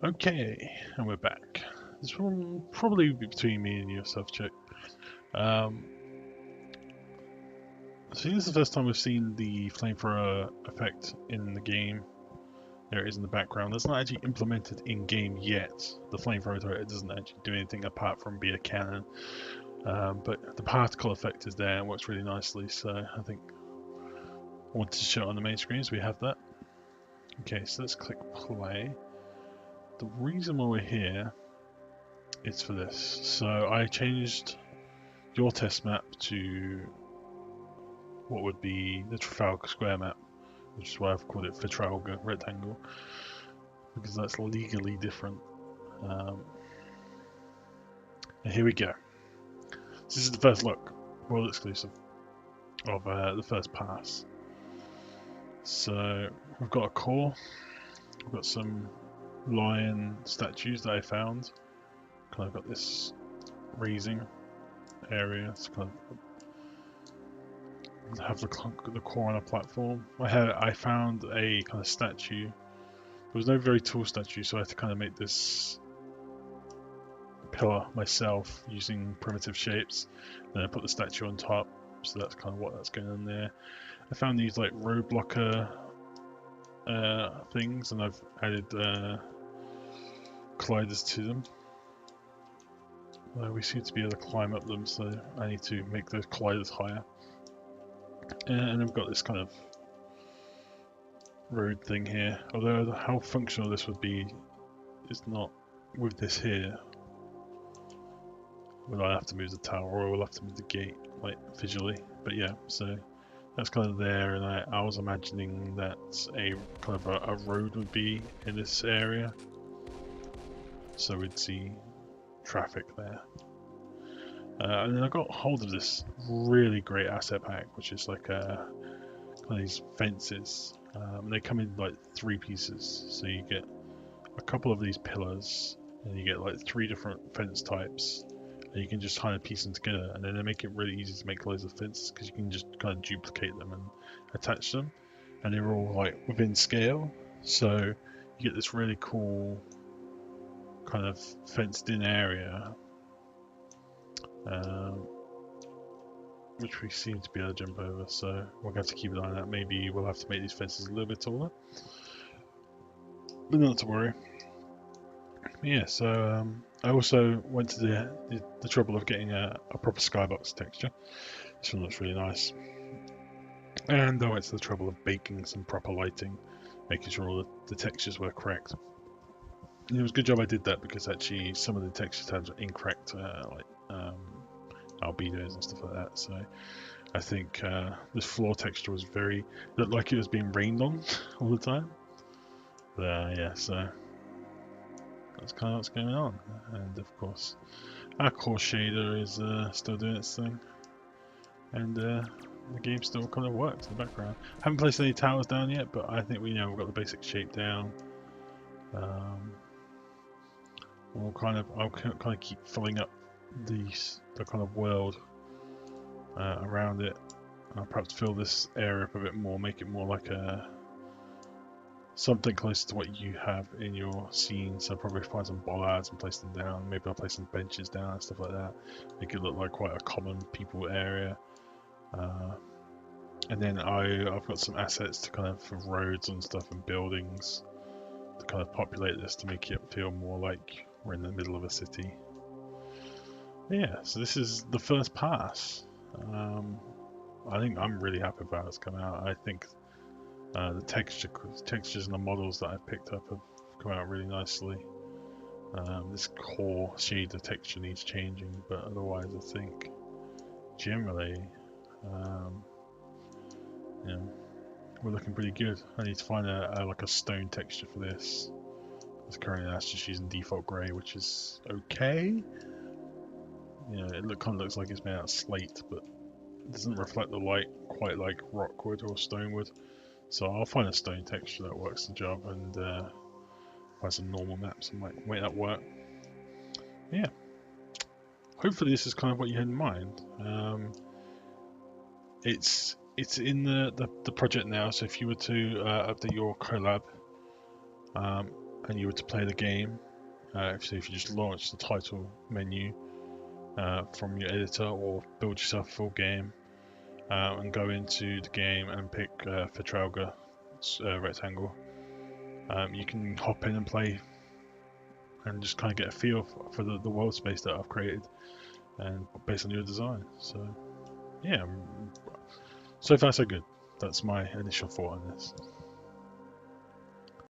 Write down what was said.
Okay, and we're back. This will probably be between me and you, self-check. Um, so this is the first time we've seen the flamethrower effect in the game. There it is in the background. That's not actually implemented in-game yet. The flamethrower, it doesn't actually do anything apart from be a cannon. But the particle effect is there and works really nicely, so I think I wanted to show it on the main screen, so we have that. Okay, so let's click play. The reason why we're here is for this. So I changed your test map to what would be the Trafalgar Square map, which is why I've called it Fatralgar Rectangle, because that's legally different. And here we go. This is the first look, world exclusive, of the first pass. So we've got a core, we've got some lion statues that I found. Kind of got this raising area. It's kind of have the core on a platform. I found a kind of statue. There was no very tall statue, so I had to kind of make this pillar myself using primitive shapes. Then I put the statue on top, so that's kind of what that's going on there. I found these like road blocker things, and I've added colliders to them. We seem to be able to climb up them, so I need to make those colliders higher. And I've got this kind of road thing here, although how functional this would be is not with this here. Will I have to move the tower, or will I have to move the gate, like visually? But yeah, so that's kind of there, and I was imagining that a kind of a road would be in this area, so we'd see traffic there. And then I got hold of this really great asset pack, which is like kind of these fences. And they come in like 3 pieces, so you get a couple of these pillars, and you get like 3 different fence types, and you can just kind of piece them together, and then they make it really easy to make loads of fences because you can just kind of duplicate them and attach them, and they're all like within scale, so you get this really cool kind of fenced in area, which we seem to be able to jump over, so we're going to have to keep an eye on that. Maybe we'll have to make these fences a little bit taller, but not to worry. Yeah, so I also went to the trouble of getting a proper skybox texture. This one looks really nice. And I went to the trouble of baking some proper lighting, making sure all the textures were correct. And it was a good job I did that, because actually some of the texture tabs are incorrect, like albedos and stuff like that. So I think this floor texture was looked like it was being rained on all the time. But yeah, so that's kind of what's going on. And of course, our core shader is still doing its thing, and the game still kind of works in the background. Haven't placed any towers down yet, but I think we've got the basic shape down. I'll kind of keep filling up the kind of world around it. I'll perhaps fill this area up a bit more, make it more like something close to what you have in your scene. So I'll probably find some bollards and place them down. Maybe I'll place some benches down and stuff like that. Make it look like quite a common people area. And then I've got some assets to kind of for roads and stuff and buildings to kind of populate this to make it feel more like we're in the middle of a city. Yeah, so this is the first pass. I think I'm really happy about it's come out. I think the textures and the models that I picked up have come out really nicely. This core shader texture needs changing, but otherwise I think generally we're looking pretty good. I need to find like a stone texture for this. Because currently that's just using default grey, which is okay. It kind of looks like it's made out of slate, but it doesn't reflect the light quite like rock would or stone would. So I'll find a stone texture that works the job, and find some normal maps and make that work. Yeah. Hopefully this is kind of what you had in mind. It's in the project now, so if you were to update your collab, and you were to play the game, if you just launch the title menu from your editor, or build yourself a full game and go into the game and pick Fatralgar rectangle, you can hop in and play and just kind of get a feel for the world space that I've created, and based on your design. So yeah, so far so good. That's my initial thought on this.